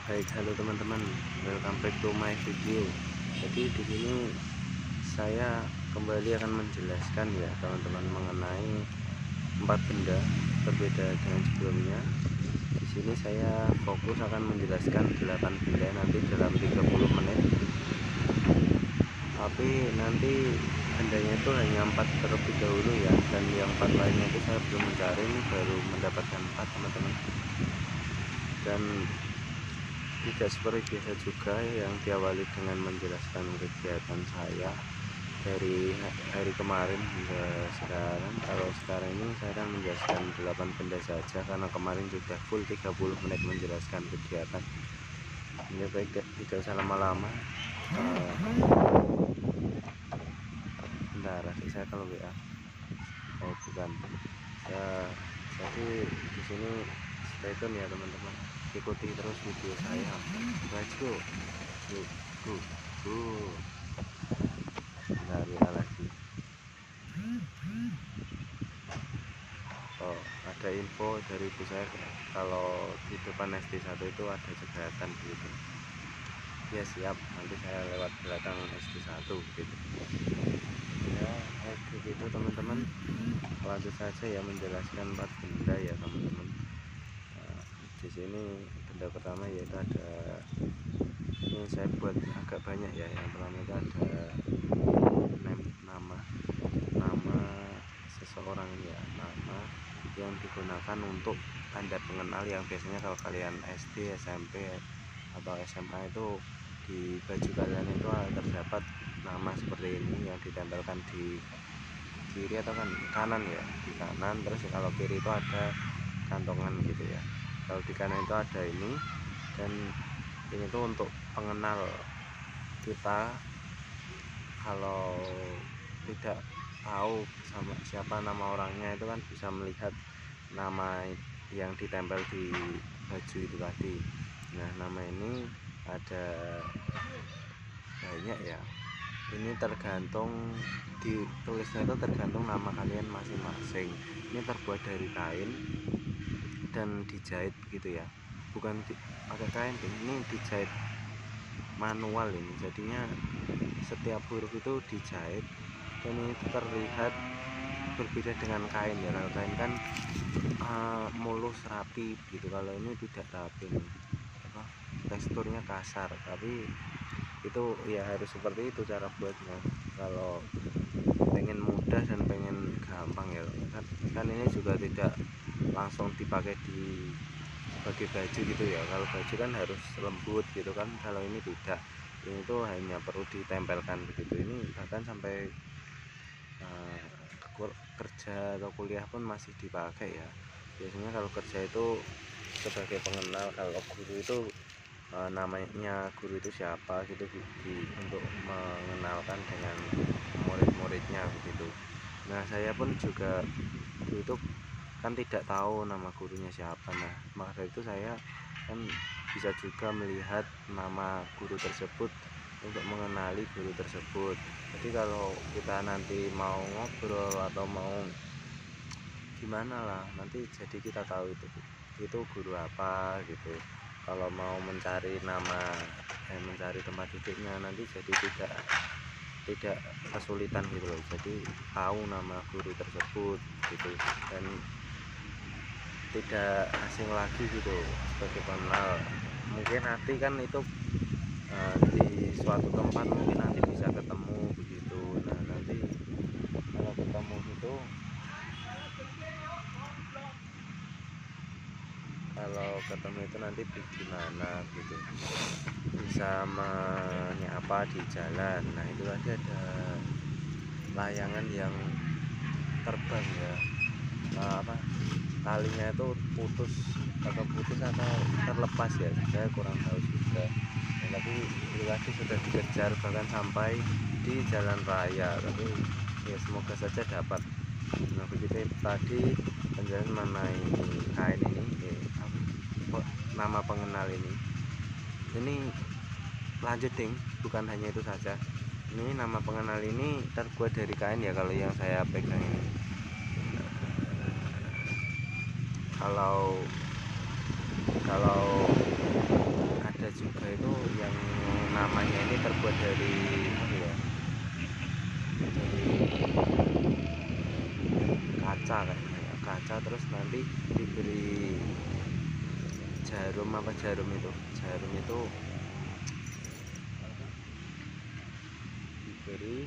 Baik, halo teman-teman, welcome back to my video. Jadi di sini saya kembali akan menjelaskan ya teman-teman mengenai 4 benda berbeda dengan sebelumnya. Di sini saya fokus akan menjelaskan 8 benda nanti dalam 30 menit. Tapi nanti bendanya itu hanya 4 terlebih dahulu ya, dan yang 4 lainnya itu saya belum mencari, ini baru mendapatkan 4 teman-teman. Dan tidak seperti biasa juga yang diawali dengan menjelaskan kegiatan saya dari hari kemarin hingga sekarang. Kalau sekarang ini saya akan menjelaskan 8 benda saja, karena kemarin sudah full 30 menit menjelaskan kegiatan. Ini baik, tidak usah lama-lama. Bentar, saya kalau WA. Oh bukan. Jadi di sini stay tune ya teman-teman, ikuti terus video saya. Let's go. Bentar, WA lagi. Oh, ada info dari ibu saya kalau di depan SD1 itu ada jembatan gitu. Ya siap, nanti saya lewat belakang SD1 gitu. Ya, oke gitu teman-teman. Lanjut saja ya menjelaskan 4 benda ya teman-teman. Nah, di sini benda pertama yaitu ada, ini saya buat agak banyak ya. Yang pertama itu ada nama seseorang ya, nama yang digunakan untuk tanda pengenal, yang biasanya kalau kalian SD, SMP atau SMA itu di baju kalian itu terdapat nama seperti ini yang ditempelkan di kiri atau kanan ya, di kanan. Terus kalau kiri itu ada kantongan gitu ya. Kalau di kanan itu ada ini, dan ini tuh untuk pengenal kita. Kalau tidak tahu sama siapa nama orangnya, itu kan bisa melihat nama yang ditempel di baju itu tadi. Nah, nama ini ada banyak ya, ini tergantung, ditulisnya itu tergantung nama kalian masing-masing. Ini terbuat dari kain dan dijahit begitu ya, bukan pakai kain, ini dijahit manual. Ini jadinya setiap huruf itu dijahit, ini terlihat berbeda dengan kain ya. Kalau kain kan mulus rapi gitu, kalau ini tidak rapi nih, teksturnya kasar. Tapi itu ya harus seperti itu cara buatnya. Kalau pengen mudah dan pengen gampang ya kan ini juga tidak langsung dipakai di sebagai baju gitu ya. Kalau baju kan harus lembut gitu kan, kalau ini tidak, ini tuh hanya perlu ditempelkan begitu. Ini bahkan sampai kerja atau kuliah pun masih dipakai ya. Biasanya kalau kerja itu sebagai pengenal, kalau guru itu namanya guru itu siapa gitu, untuk mengenalkan dengan murid-muridnya begitu. Nah, saya pun juga dulu itu kan tidak tahu nama gurunya siapa. Nah, maka itu saya kan bisa juga melihat nama guru tersebut untuk mengenali guru tersebut. Jadi kalau kita nanti mau ngobrol atau mau gimana lah, nanti jadi kita tahu itu guru apa gitu. Kalau mau mencari nama, mencari tempat duduknya, nanti jadi tidak kesulitan gitu loh. Jadi tahu nama guru tersebut gitu, dan tidak asing lagi gitu sebagai pengenal. Mungkin nanti kan itu di suatu tempat mungkin nanti bisa ketemu begitu. Nah, nanti kalau ketemu gitu, itu nanti gimana gitu, bisa menyapa di jalan. Nah, itu tadi ada layangan yang terbang ya, talinya itu putus atau terlepas ya, saya kurang tahu juga. Nah, tapi itu tadi sudah dikejar bahkan sampai di jalan raya, tapi ya semoga saja dapat. Nah, begitu tadi penjelasan mengenai kain ini, nama pengenal ini lanjut ding, bukan hanya itu saja. Ini nama pengenal ini terbuat dari kain ya, kalau yang saya pegang ini. Kalau ada kaca kayaknya ya, kaca terus nanti diberi jarum itu diberi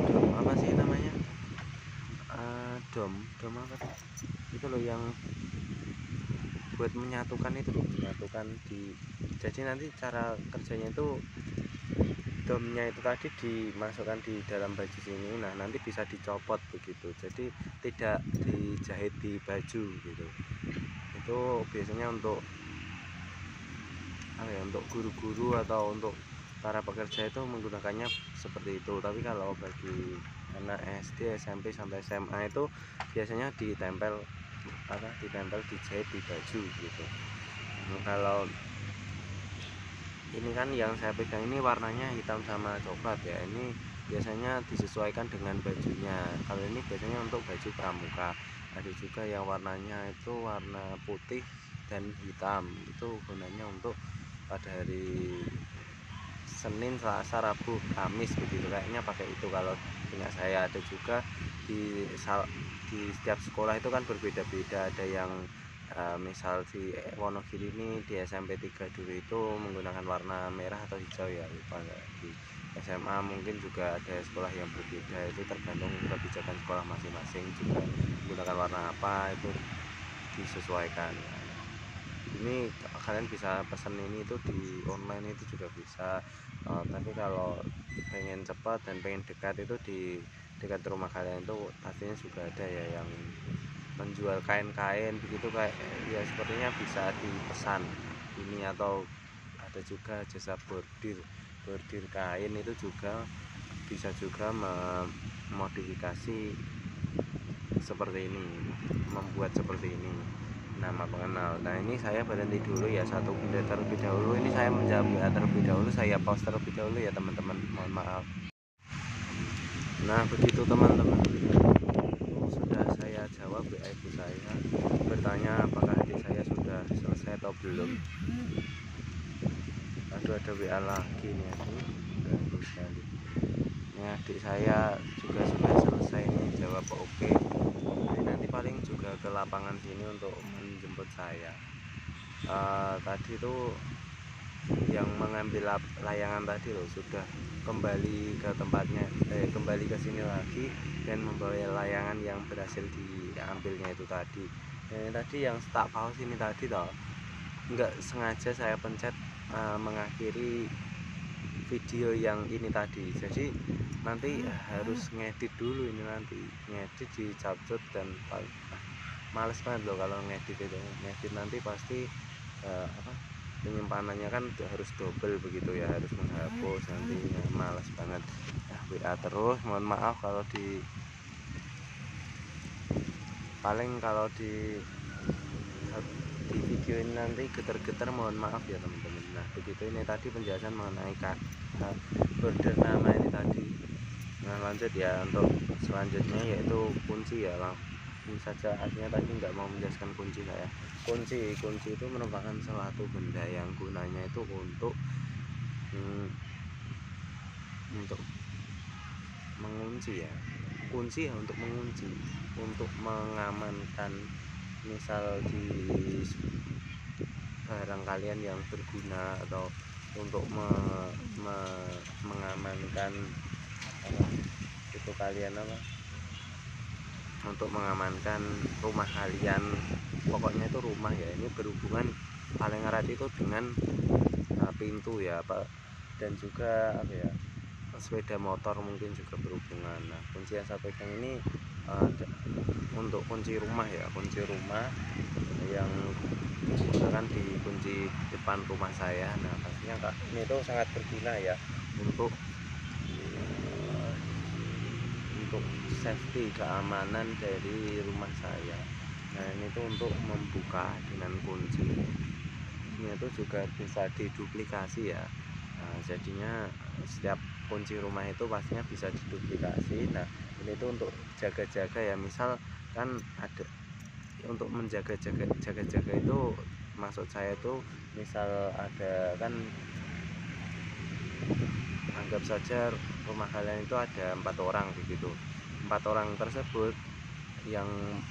dom apa sih namanya, dom apa sih itu loh yang buat menyatukan itu loh, menyatukan di, jadi nanti cara kerjanya itu domnya itu tadi dimasukkan di dalam baju sini, nah nanti bisa dicopot begitu, jadi tidak dijahit di baju gitu. Itu biasanya untuk apa ya, untuk guru-guru atau untuk para pekerja itu menggunakannya seperti itu. Tapi kalau bagi anak SD, SMP sampai SMA itu biasanya ditempel dijahit di baju gitu. Nah, kalau ini kan yang saya pegang ini warnanya hitam sama coklat ya, ini biasanya disesuaikan dengan bajunya. Kalau ini biasanya untuk baju pramuka. Ada juga yang warnanya itu warna putih dan hitam, itu gunanya untuk pada hari Senin, Selasa, Rabu, Kamis begitu, kayaknya pakai itu kalau punya saya. Ada juga di setiap sekolah itu kan berbeda-beda, ada yang misal di Wonogiri ini di SMP 3 dulu itu menggunakan warna merah atau hijau ya, lupa. Di SMA mungkin juga ada sekolah yang berbeda, itu tergantung kebijakan sekolah masing-masing juga menggunakan warna apa, itu disesuaikan. Ini kalian bisa pesan ini itu di online itu juga bisa, tapi kalau pengen cepat dan pengen dekat itu di dekat rumah kalian itu pastinya juga ada ya yang menjual kain-kain begitu, kayak ya sepertinya bisa dipesan ini, atau ada juga jasa bordir kain, itu juga bisa juga memodifikasi seperti ini, membuat seperti ini, nama pengenal. Nah ini saya berhenti dulu ya, satu benda terlebih dahulu, ini saya menjawab WA terlebih dahulu, saya pause terlebih dahulu ya teman-teman, mohon maaf. Nah begitu teman-teman, sudah saya jawab WA ibu saya, bertanya apakah adik saya sudah selesai atau belum. Aduh, ada WA lagi nih, aduh sekali. Ini adik saya juga sudah selesai nih, jawab oke. Jadi nanti paling juga ke lapangan sini untuk menjemput saya. Tadi itu yang mengambil layangan tadi loh sudah kembali ke tempatnya, kembali ke sini lagi dan membawa layangan yang berhasil diambilnya itu tadi. Ini tadi yang start pause ini tadi toh, nggak sengaja saya pencet mengakhiri video yang ini tadi, jadi nanti harus ngedit dulu, ini nanti ngedit dicabut dan males banget loh kalau ngedit itu. Ngedit nanti pasti penyimpanannya kan harus double begitu ya, harus menghapus, nanti males banget. WA terus, mohon maaf kalau paling kalau di video ini nanti getar-getar, mohon maaf ya teman-teman. Nah begitu, ini tadi penjelasan mengenai bordir nama ini tadi. Nah lanjut ya, untuk selanjutnya yaitu kunci ya, langsung saja. Artinya tadi nggak mau menjelaskan kunci saya. Kunci itu merupakan suatu benda yang gunanya itu untuk mengunci ya, kunci ya untuk mengunci, untuk mengamankan misal di barang kalian yang berguna, atau untuk mengamankan itu kalian untuk mengamankan rumah kalian, pokoknya itu rumah ya, ini berhubungan paling erat itu dengan pintu ya Pak, dan juga sepeda motor mungkin juga berhubungan. Nah kunci yang saya pegang ini untuk kunci rumah ya, kunci rumah yang digunakan di kunci depan rumah saya. Nah pastinya ini itu sangat berguna ya untuk safety, keamanan dari rumah saya. Nah ini tuh untuk membuka dengan kunci, ini itu juga bisa diduplikasi ya. Nah, jadinya setiap kunci rumah itu pastinya bisa diduplikasi. Nah ini tuh untuk jaga-jaga ya, misal kan ada untuk menjaga-jaga itu, maksud saya itu misal ada kan anggap saja rumah kalian itu ada 4 orang begitu. 4 orang tersebut yang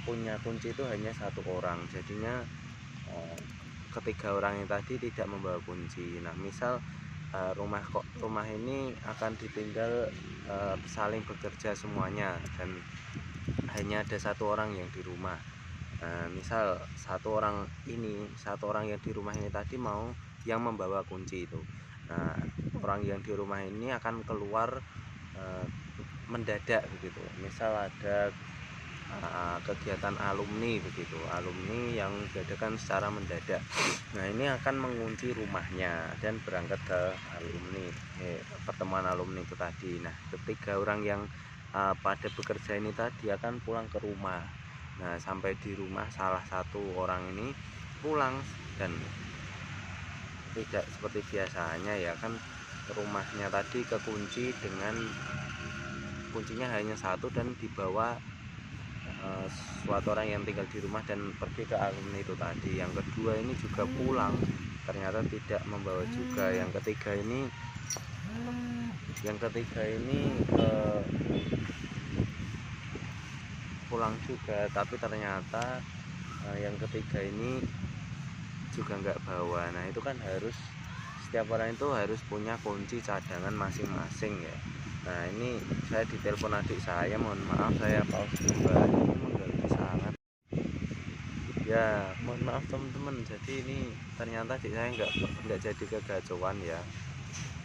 punya kunci itu hanya 1 orang, jadinya ketiga orang yang tadi tidak membawa kunci. Nah, misal rumah ini akan ditinggal saling bekerja semuanya dan hanya ada 1 orang yang di rumah. Misal satu orang yang di rumah ini tadi mau yang membawa kunci itu. Nah, orang yang di rumah ini akan keluar mendadak begitu. Misal ada kegiatan alumni begitu, alumni yang diadakan secara mendadak. Nah, ini akan mengunci rumahnya dan berangkat ke pertemuan alumni itu tadi. Nah, ketiga orang yang pada bekerja ini tadi akan pulang ke rumah. Nah, sampai di rumah salah satu orang ini pulang dan tidak seperti biasanya ya kan, rumahnya tadi kekunci dengan kuncinya hanya 1 dan dibawa suatu orang yang tinggal di rumah dan pergi ke alumni itu tadi. Yang kedua ini juga pulang, ternyata tidak membawa juga. Yang ketiga ini pulang juga, tapi ternyata yang ketiga ini juga nggak bawa. Nah, itu kan harus setiap orang itu harus punya kunci cadangan masing-masing ya. Nah, ini saya ditelepon adik saya, mohon maaf saya pause kembali, ini mengganggu sangat ya, mohon maaf teman-teman. Jadi ini ternyata adik saya nggak jadi kegacauan ya,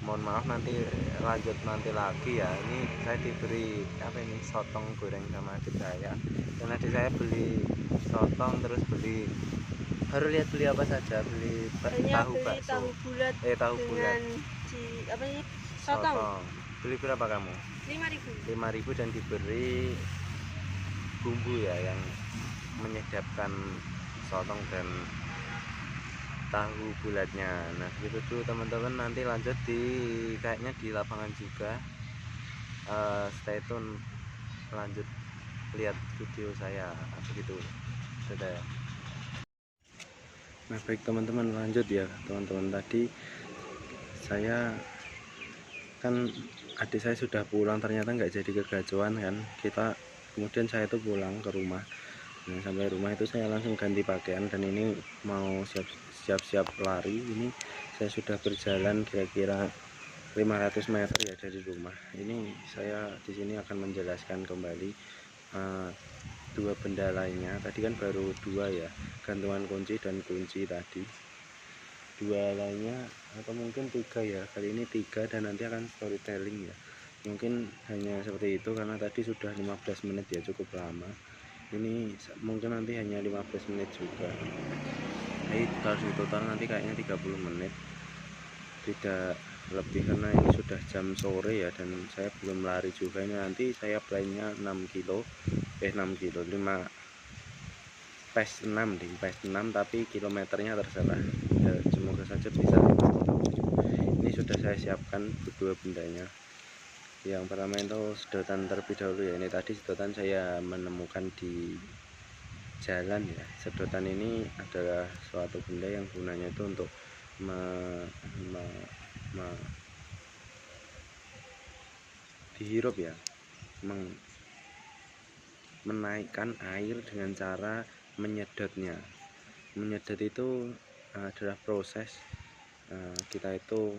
mohon maaf, nanti lanjut nanti lagi ya. Ini saya diberi sotong goreng sama adik saya, dan adik saya beli sotong terus baru lihat beli apa saja, beli tahu bakso, tahu bulat sotong. Beli berapa kamu? 5.000 dan diberi bumbu ya yang menyedapkan sotong dan tahu bulatnya. Nah, gitu dulu teman-teman, nanti lanjut kayaknya di lapangan juga. Stay tune, lanjut lihat video saya begitu. Dadah. Nah, baik teman-teman, lanjut ya teman-teman. Tadi saya kan adik saya sudah pulang, ternyata nggak jadi kegacauan kan kemudian saya itu pulang ke rumah. Nah, sampai rumah itu saya langsung ganti pakaian dan ini mau siap-siap lari. Ini saya sudah berjalan kira-kira 500 meter ya dari rumah. Ini saya di sini akan menjelaskan kembali 2 benda lainnya. Tadi kan baru 2 ya, gantungan kunci dan kunci tadi. 2 lainnya atau mungkin 3 ya, kali ini 3 dan nanti akan storytelling ya. Mungkin hanya seperti itu karena tadi sudah 15 menit ya, cukup lama. Ini mungkin nanti hanya 15 menit juga. Jadi harus di total nanti kayaknya 30 menit, tidak lebih, karena ini sudah jam sore ya dan saya belum lari juga. Ini nanti saya plannya 6 kilo 5 PES 6 di PES 6, tapi kilometernya terserah ya, semoga saja bisa 5,7. Ini sudah saya siapkan kedua bendanya. Yang pertama itu sedotan terlebih dahulu ya. Ini tadi sedotan saya menemukan di jalan ya. Sedotan ini adalah suatu benda yang gunanya itu untuk dihirup ya, menaikkan air dengan cara menyedotnya. Menyedot itu adalah proses kita itu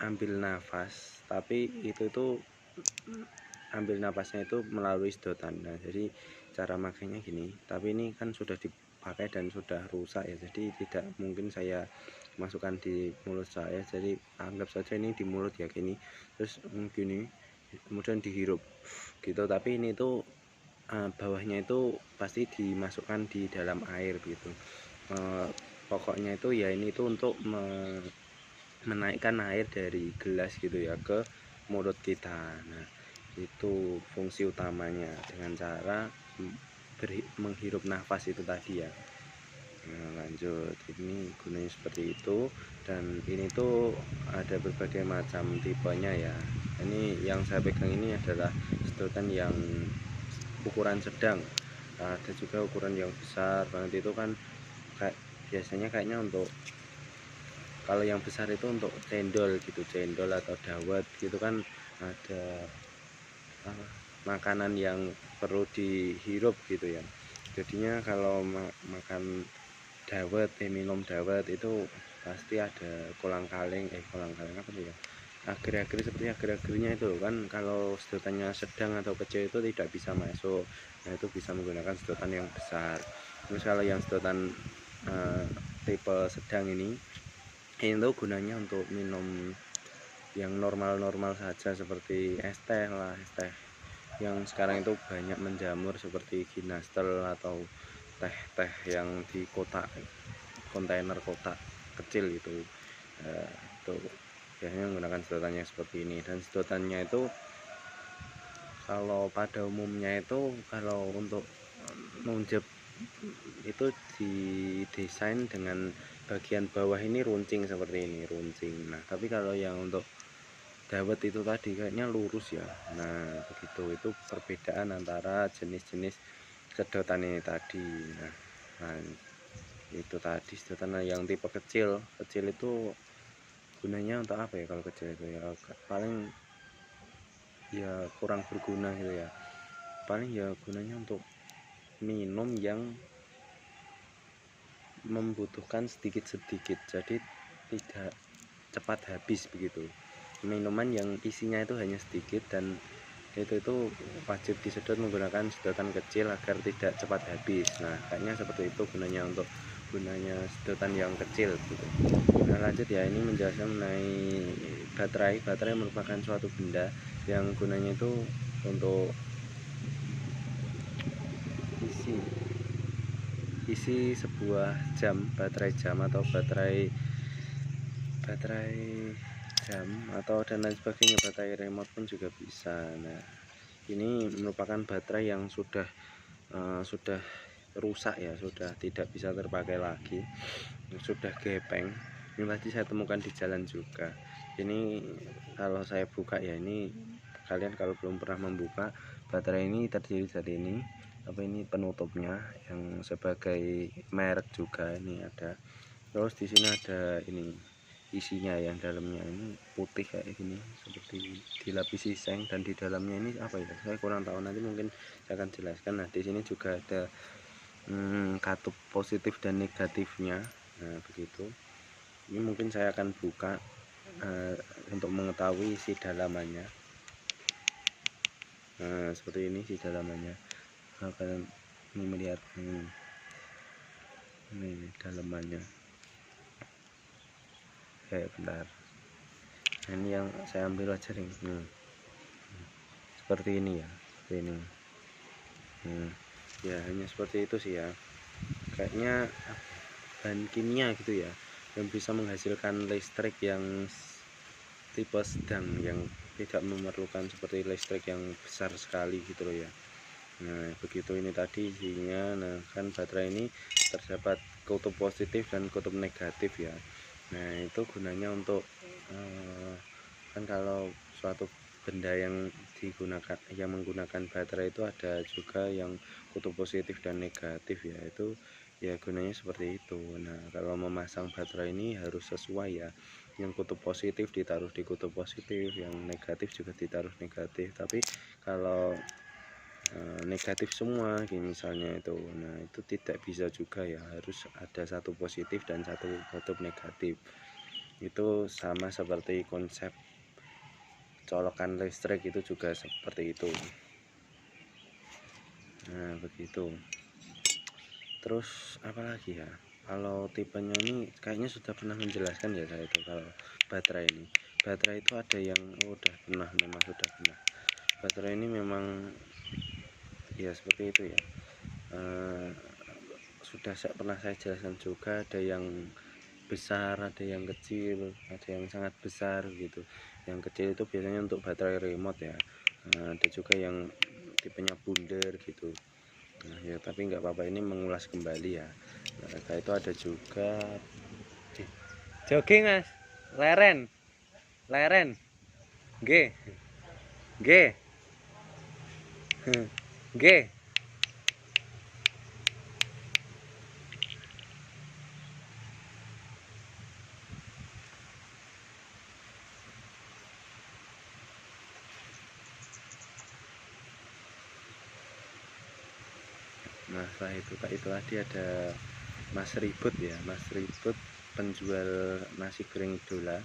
ambil nafas, tapi itu ambil nafasnya itu melalui sedotan. Nah, jadi cara makainya gini, tapi ini kan sudah dipakai dan sudah rusak ya, jadi tidak mungkin saya masukkan di mulut saya. Jadi anggap saja ini di mulut ya gini, terus gini, kemudian dihirup gitu. Tapi ini tuh bawahnya itu pasti dimasukkan di dalam air gitu. Pokoknya itu ya, ini tuh untuk menaikkan air dari gelas gitu ya ke mulut kita. Nah, itu fungsi utamanya dengan cara menghirup nafas itu tadi ya. Nah, lanjut, ini gunanya seperti itu, dan ini tuh ada berbagai macam tipenya ya. Ini yang saya pegang ini adalah sedotan yang ukuran sedang, ada juga ukuran yang besar banget. Itu kan biasanya kayaknya untuk Kalau yang besar itu untuk cendol gitu, cendol atau dawet gitu kan, ada makanan yang perlu dihirup gitu ya. Jadinya kalau makan dawet, minum dawet itu pasti ada kolang-kaling apa sih ya, agar-agar seperti agar-agarnya itu kan. Kalau sedotannya sedang atau kecil itu tidak bisa masuk, nah itu bisa menggunakan sedotan yang besar. Terus kalau yang sedotan tipe sedang ini itu gunanya untuk minum yang normal-normal saja, seperti es teh lah, es teh yang sekarang itu banyak menjamur seperti Ginastel atau teh-teh yang di kotak, kontainer kotak kecil itu. Itu biasanya menggunakan sedotannya seperti ini. Dan sedotannya itu kalau pada umumnya itu kalau untuk nunjuk itu didesain dengan bagian bawah ini runcing seperti ini, runcing. Nah tapi kalau yang untuk dawet itu tadi kayaknya lurus ya. Nah begitu, itu perbedaan antara jenis-jenis sedotan ini tadi. Nah itu tadi sedotan yang tipe kecil itu gunanya untuk apa ya? Kalau kecil itu ya paling ya kurang berguna gitu ya, paling ya gunanya untuk minum yang membutuhkan sedikit-sedikit, jadi tidak cepat habis begitu. Minuman yang isinya itu hanya sedikit dan itu wajib disedot menggunakan sedotan kecil agar tidak cepat habis. Nah kayaknya seperti itu gunanya sedotan yang kecil gitu. Nah lanjut ya, ini menjelaskan mengenai baterai merupakan suatu benda yang gunanya itu untuk isi sebuah jam, baterai jam atau baterai jam atau dan lain sebagainya, baterai remote pun juga bisa. Nah ini merupakan baterai yang sudah rusak ya, sudah tidak bisa terpakai lagi, sudah gepeng. Ini tadi saya temukan di jalan juga. Ini kalau saya buka ya, ini kalian kalau belum pernah membuka, baterai ini terdiri dari ini ini penutupnya yang sebagai merek juga, ini ada. Terus di sini ada ini isinya, yang dalamnya ini putih kayak gini seperti dilapisi seng, dan di dalamnya ini apa ya, saya kurang tahu, nanti mungkin saya akan jelaskan. Nah di sini juga ada katup positif dan negatifnya. Nah begitu, ini mungkin saya akan buka untuk mengetahui isi dalamannya. Nah seperti ini isi dalamannya. Nah, kalian ini melihat ini dalamannya. Bentar, nah, ini yang saya ambil aja nih. Seperti ini ya, seperti ini. Ya hanya seperti itu sih ya, kayaknya bahan kimia gitu ya, yang bisa menghasilkan listrik yang tipe sedang, yang tidak memerlukan seperti listrik yang besar sekali gitu loh ya. Nah begitu, ini tadi isinya. Nah kan baterai ini terdapat kutub positif dan kutub negatif ya. Nah itu gunanya untuk kan kalau suatu benda yang menggunakan baterai itu ada juga yang kutub positif dan negatif ya, itu ya gunanya seperti itu. Nah kalau memasang baterai ini harus sesuai ya, yang kutub positif ditaruh di kutub positif, yang negatif juga ditaruh negatif. Tapi kalau negatif semua misalnya itu, nah itu tidak bisa juga ya, harus ada satu positif dan satu kutub negatif. Itu sama seperti konsep colokan listrik itu juga seperti itu. Nah begitu. Terus apalagi ya, kalau tipenya ini kayaknya sudah pernah menjelaskan ya saya itu. Kalau baterai itu ada yang udah pernah, memang sudah pernah. Baterai ini memang ya seperti itu ya, sudah pernah saya jelaskan juga. Ada yang besar, ada yang kecil, ada yang sangat besar gitu. Yang kecil itu biasanya untuk baterai remote ya. Ada juga yang tipenya bundar gitu. Nah ya tapi nggak apa-apa, ini mengulas kembali ya. Nah itu ada juga jogging mas, leren G G G. Nah setelah itu tadi ada Mas Ribut ya, Mas Ribut penjual nasi goreng idola.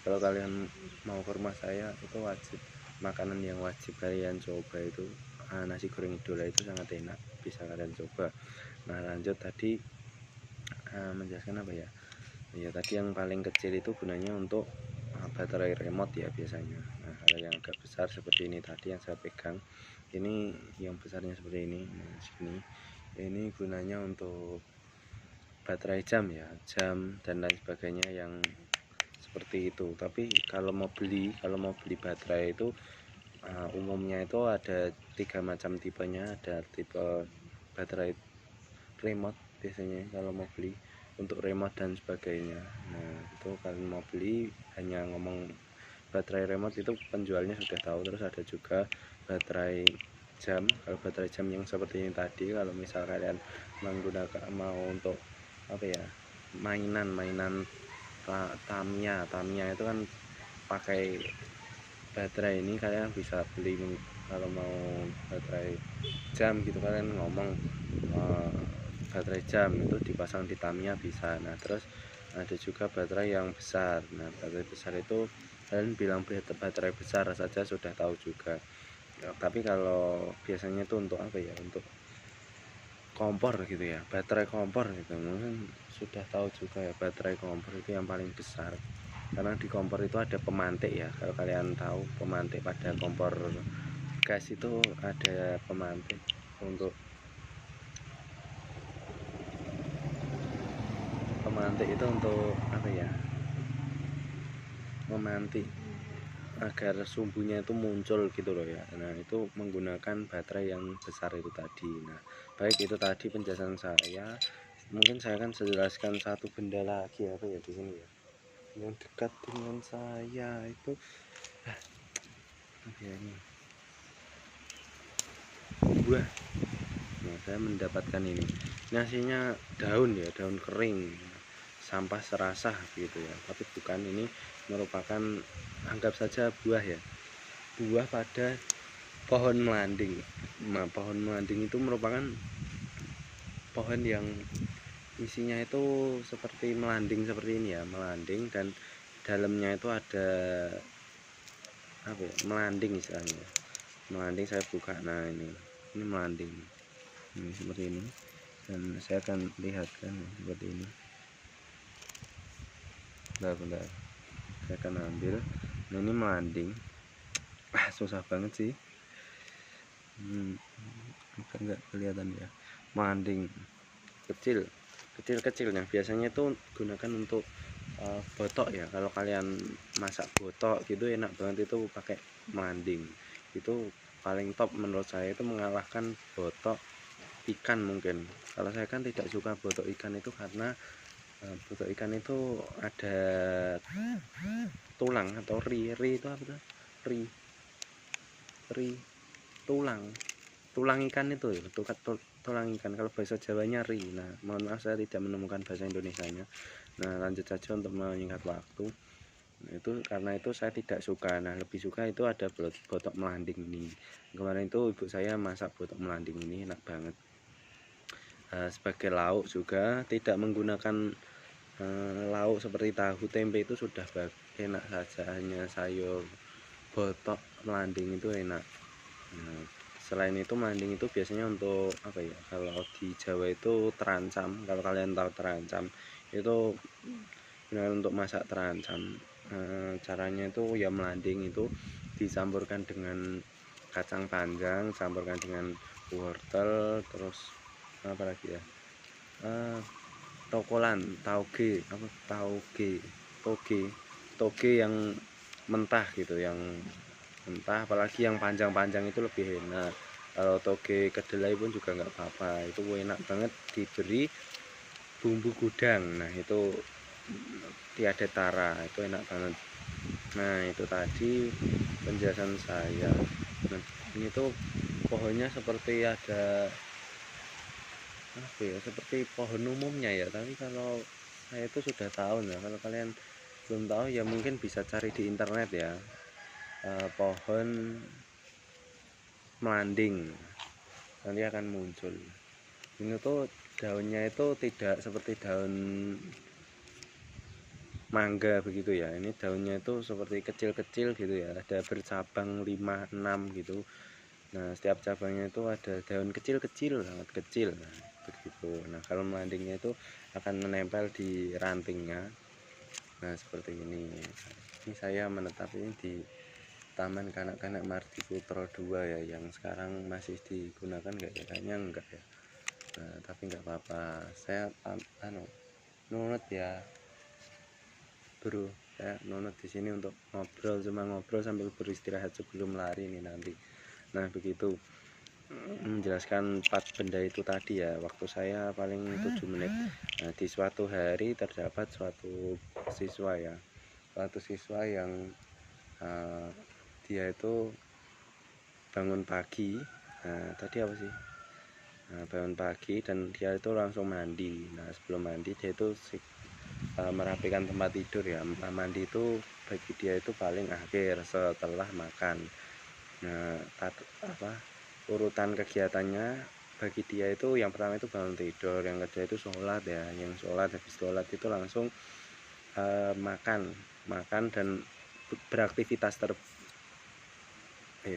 Kalau kalian mau ke rumah saya itu wajib, makanan yang wajib kalian coba itu nasi goreng idola itu sangat enak, bisa kalian coba. Nah lanjut tadi menjelaskan apa ya? Ya tadi yang paling kecil itu gunanya untuk baterai remote ya biasanya. Nah kalau yang agak besar seperti ini tadi yang saya pegang, ini yang besarnya seperti ini. Nah sini ini gunanya untuk baterai jam ya, jam dan lain sebagainya yang seperti itu. Tapi kalau mau beli baterai itu umumnya itu ada 3 macam tipenya. Ada tipe baterai remote biasanya kalau mau beli untuk remote dan sebagainya. Nah itu kalian mau beli hanya ngomong baterai remote itu penjualnya sudah tahu. Terus ada juga baterai jam. Kalau baterai jam yang seperti ini tadi, kalau misal kalian menggunakan mau untuk apa ya, mainan Tamiya itu kan pakai baterai ini, kalian bisa beli. Kalau mau baterai jam gitu kalian ngomong baterai jam itu dipasang di Tamiya bisa. Nah terus ada juga baterai yang besar. Nah baterai besar itu kalian bilang baterai besar saja sudah tahu juga ya. Tapi kalau biasanya itu untuk apa ya, untuk kompor gitu ya, baterai kompor gitu mungkin sudah tahu juga ya. Baterai kompor itu yang paling besar karena di kompor itu ada pemantik ya. Kalau kalian tahu pemantik pada kompor gas itu ada pemantik untuk itu untuk apa ya, memantik agar sumbunya itu muncul gitu loh ya. Nah itu menggunakan baterai yang besar itu tadi. Nah baik, itu tadi penjelasan saya. Mungkin saya akan jelaskan satu benda lagi apa ya di sini ya, yang dekat dengan saya itu ya ini buah. Nah saya mendapatkan ini nasinya daun ya, daun kering, sampah serasah gitu ya. Tapi bukan, ini merupakan, anggap saja buah ya, buah pada pohon melanding. Nah pohon melanding itu merupakan pohon yang isinya itu seperti melanding seperti ini ya, melanding, dan dalamnya itu ada apa ya, melanding istilahnya, melanding. Saya buka, nah ini melanding, ini seperti ini, dan saya akan lihatkan seperti ini. Bentar, saya akan ambil. Nah ini melanding, susah banget sih, enggak kelihatan ya, melanding kecil yang biasanya itu gunakan untuk botok ya. Kalau kalian masak botok gitu enak banget itu pakai melanding. Itu paling top menurut saya, itu mengalahkan botok ikan mungkin. Kalau saya kan tidak suka botok ikan itu karena botok ikan itu ada tulang atau ri itu apa tuh, ri tulang ikan itu ya, tulang ikan. Kalau bahasa Jawanya ri. Nah mohon maaf saya tidak menemukan bahasa Indonesianya. Nah lanjut saja untuk menyingkat waktu. Nah, itu karena itu saya tidak suka. Nah lebih suka itu ada botok melanding ini. Kemarin itu ibu saya masak botok melanding ini enak banget. Sebagai lauk juga tidak menggunakan lauk seperti tahu tempe, itu sudah enak saja, hanya sayur botok melanding itu enak. Nah, selain itu melanding itu biasanya untuk apa ya, kalau di Jawa itu terancam. Kalau kalian tahu terancam itu gunakan untuk masak terancam. Caranya itu ya, melanding itu dicampurkan dengan kacang panjang, campurkan dengan wortel, terus apa lagi ya, tokolan, tauge, apa toge yang mentah gitu, yang mentah, apalagi yang panjang-panjang itu lebih enak. Kalau toge kedelai pun juga nggak apa-apa, itu enak banget diberi bumbu gudang. Nah itu tiada tara, itu enak banget. Nah itu tadi penjelasan saya. Nah ini tuh pohonnya seperti ada apa ya, seperti pohon umumnya ya, tapi kalau saya itu sudah tahu. Nah kalau kalian belum tahu ya mungkin bisa cari di internet ya, pohon melanding, nanti akan muncul. Ini tuh daunnya itu tidak seperti daun mangga begitu ya. Ini daunnya itu seperti kecil-kecil gitu ya, ada bercabang 5, 6 gitu. Nah setiap cabangnya itu ada daun kecil-kecil, sangat kecil. Nah begitu. Nah kalau melandingnya itu akan menempel di rantingnya. Nah seperti ini. Ini saya menetap ini di Taman Kanak-kanak Mardi Putra 2 ya, yang sekarang masih digunakan nggak ya? Kayaknya enggak ya. Nah, tapi nggak apa-apa, saya nunut ya bro, saya nunut di sini untuk ngobrol, cuma ngobrol sambil beristirahat sebelum lari nih nanti. Nah begitu, menjelaskan 4 benda itu tadi ya, waktu saya paling 7 menit. Nah di suatu hari terdapat suatu siswa yang dia itu bangun pagi. Nah tadi apa sih, bangun pagi dan dia itu langsung mandi. Nah sebelum mandi dia itu merapikan tempat tidur ya. Mandi itu bagi dia itu paling akhir setelah makan. Nah urutan kegiatannya bagi dia itu yang pertama itu bangun tidur, yang kedua itu sholat ya, yang habis sholat itu langsung makan dan beraktivitas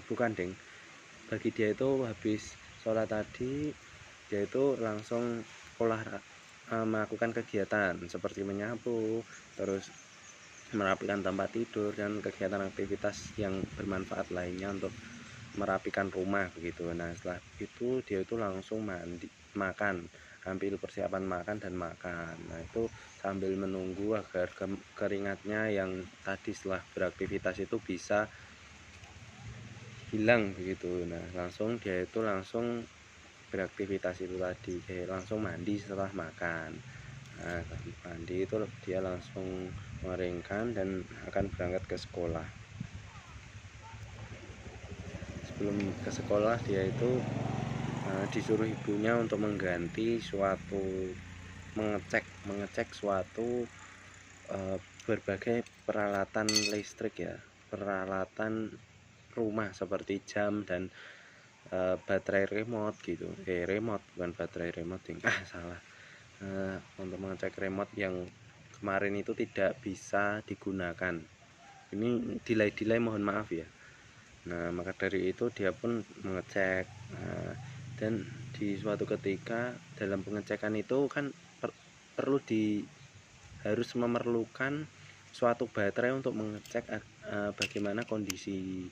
bukan deng, bagi dia itu habis sholat tadi dia itu langsung melakukan kegiatan seperti menyapu, terus merapikan tempat tidur, dan kegiatan aktivitas yang bermanfaat lainnya untuk merapikan rumah begitu. Nah setelah itu dia itu langsung makan, ambil persiapan makan dan makan. Nah itu sambil menunggu agar keringatnya yang tadi setelah beraktivitas itu bisa hilang begitu. Nah dia itu langsung beraktivitas itu tadi, langsung mandi setelah makan. Nah mandi itu dia langsung mengeringkan dan akan berangkat ke sekolah. Sebelum ke sekolah dia itu disuruh ibunya untuk mengganti mengecek suatu berbagai peralatan listrik ya, peralatan rumah seperti jam dan baterai remote gitu. Remote bukan baterai remote salah. Untuk mengecek remote yang kemarin itu tidak bisa digunakan. Ini delay mohon maaf ya. Nah maka dari itu dia pun mengecek. Dan di suatu ketika dalam pengecekan itu kan harus memerlukan suatu baterai untuk mengecek bagaimana kondisi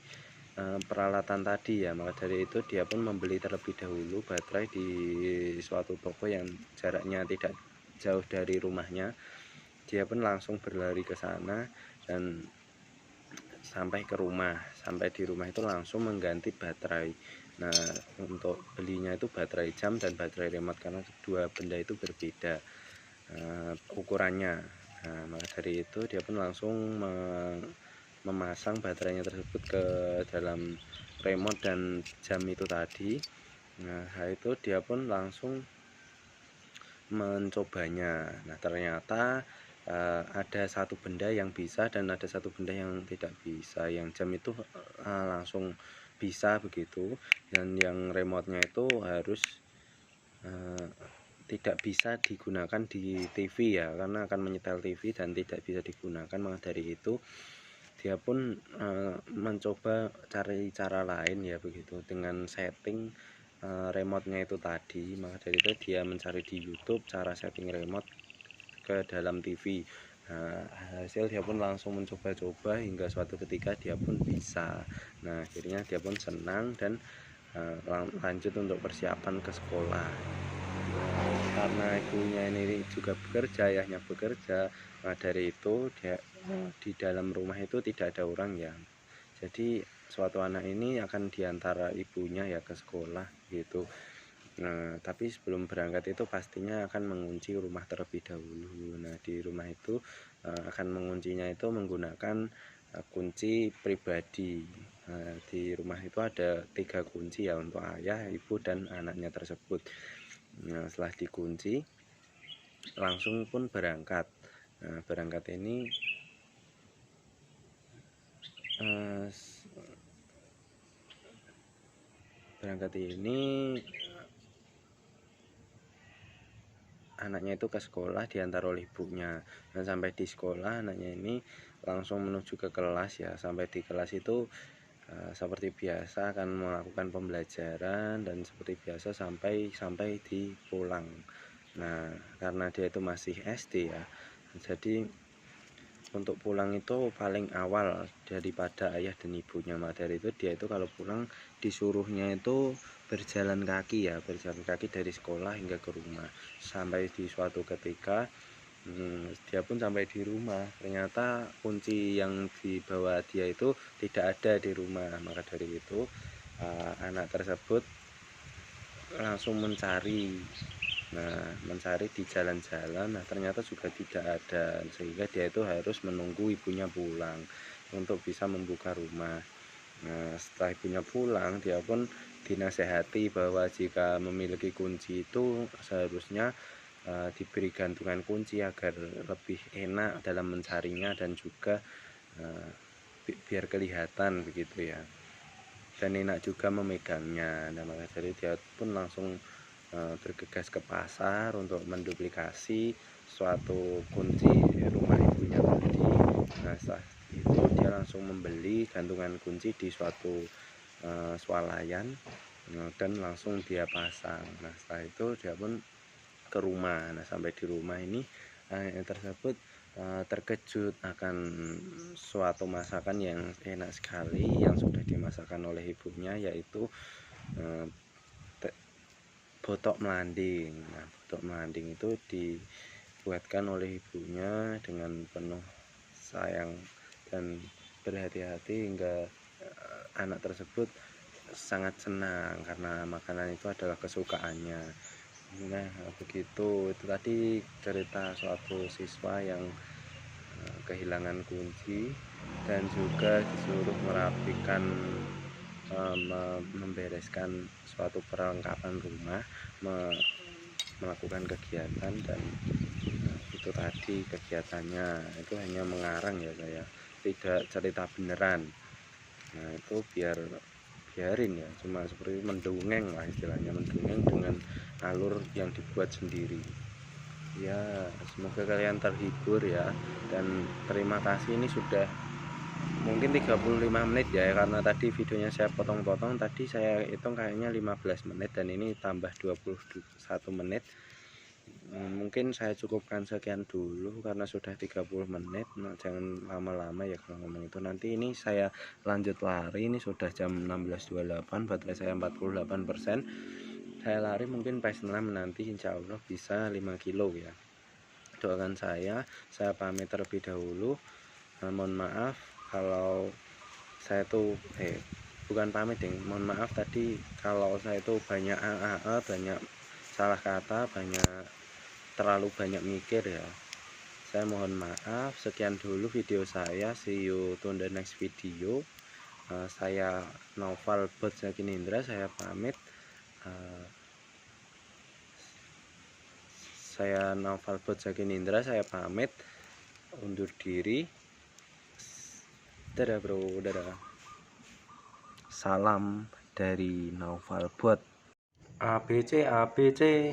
peralatan tadi ya. Maka dari itu dia pun membeli terlebih dahulu baterai di suatu toko yang jaraknya tidak jauh dari rumahnya. Dia pun langsung berlari ke sana dan sampai di rumah itu langsung mengganti baterai. Nah untuk belinya itu baterai jam dan baterai remote karena kedua benda itu berbeda ukurannya. Nah maka dari itu dia pun langsung memasang baterainya tersebut ke dalam remote dan jam itu tadi. Nah itu dia pun langsung mencobanya. Nah ternyata ada satu benda yang bisa dan ada satu benda yang tidak bisa. Yang jam itu langsung bisa begitu, dan yang remote-nya itu harus tidak bisa digunakan di TV ya, karena akan menyetel TV dan tidak bisa digunakan. Maka dari itu dia pun mencoba cari cara lain ya begitu, dengan setting remote-nya itu tadi. Maka dari itu dia mencari di YouTube cara setting remote ke dalam TV. Nah hasil dia pun langsung mencoba-coba hingga suatu ketika dia pun bisa. Nah akhirnya dia pun senang dan lanjut untuk persiapan ke sekolah. Karena ibunya ini juga bekerja, ayahnya bekerja, nah dari itu dia di dalam rumah itu tidak ada orang ya. Jadi suatu anak ini akan diantara ibunya ya ke sekolah gitu. Nah tapi sebelum berangkat itu pastinya akan mengunci rumah terlebih dahulu. Nah di rumah itu akan menguncinya itu menggunakan kunci pribadi. Nah, di rumah itu ada 3 kunci ya untuk ayah, ibu, dan anaknya tersebut. Nah setelah dikunci langsung pun berangkat. Nah berangkat ini anaknya itu ke sekolah diantar oleh ibunya. Dan sampai di sekolah anaknya ini langsung menuju ke kelas ya. Sampai di kelas itu seperti biasa akan melakukan pembelajaran dan seperti biasa sampai di pulang. Nah, karena dia itu masih SD ya, jadi untuk pulang itu paling awal daripada ayah dan ibunya. Maka dari itu dia itu kalau pulang disuruhnya itu berjalan kaki dari sekolah hingga ke rumah. Sampai di suatu ketika dia pun sampai di rumah, ternyata kunci yang dibawa dia itu tidak ada di rumah. Maka dari itu anak tersebut langsung mencari di jalan-jalan. Nah, ternyata juga tidak ada, sehingga dia itu harus menunggu ibunya pulang untuk bisa membuka rumah. Nah, setelah ibunya pulang, dia pun dinasehati bahwa jika memiliki kunci itu seharusnya diberi gantungan kunci agar lebih enak dalam mencarinya dan juga biar kelihatan begitu ya, dan enak juga memegangnya. Nah, maka dari dia pun langsung bergegas ke pasar untuk menduplikasi suatu kunci rumah ibunya tadi. Nah, setelah itu dia langsung membeli gantungan kunci di suatu swalayan dan langsung dia pasang. Nah, setelah itu dia pun ke rumah. Nah, sampai di rumah ini yang tersebut terkejut akan suatu masakan yang enak sekali yang sudah dimasakkan oleh ibunya, yaitu botok melanding. Nah, botok melanding itu dibuatkan oleh ibunya dengan penuh sayang dan berhati-hati hingga anak tersebut sangat senang karena makanan itu adalah kesukaannya. Nah, begitu itu tadi cerita suatu siswa yang kehilangan kunci dan juga disuruh merapikan membereskan suatu perlengkapan rumah, melakukan kegiatan. Dan itu tadi kegiatannya itu hanya mengarang ya, saya tidak cerita beneran. Nah, itu biarin ya, cuma seperti mendongeng lah istilahnya, mendongeng dengan alur yang dibuat sendiri ya. Semoga kalian terhibur ya, dan terima kasih. Ini sudah mungkin 35 menit ya, karena tadi videonya saya potong-potong. Tadi saya hitung kayaknya 15 menit dan ini tambah 21 menit. Mungkin saya cukupkan sekian dulu karena sudah 30 menit. Nah, jangan lama-lama ya kalau ngomong itu. Nanti ini saya lanjut lari, ini sudah jam 16.28, baterai saya 48%. Saya lari mungkin pace 6 nanti, insya Allah bisa 5 kilo ya. Doakan saya pamit terlebih dahulu. Mohon maaf kalau saya tuh bukan pamit ding, mohon maaf tadi kalau saya itu banyak banyak salah kata, terlalu banyak mikir ya. Saya mohon maaf. Sekian dulu video saya, see you to the next video. Saya Noval Bot Zakin Indra, saya pamit. Saya pamit undur diri. Dadah bro, dadah. Salam dari Noval Bot. ABC ABC.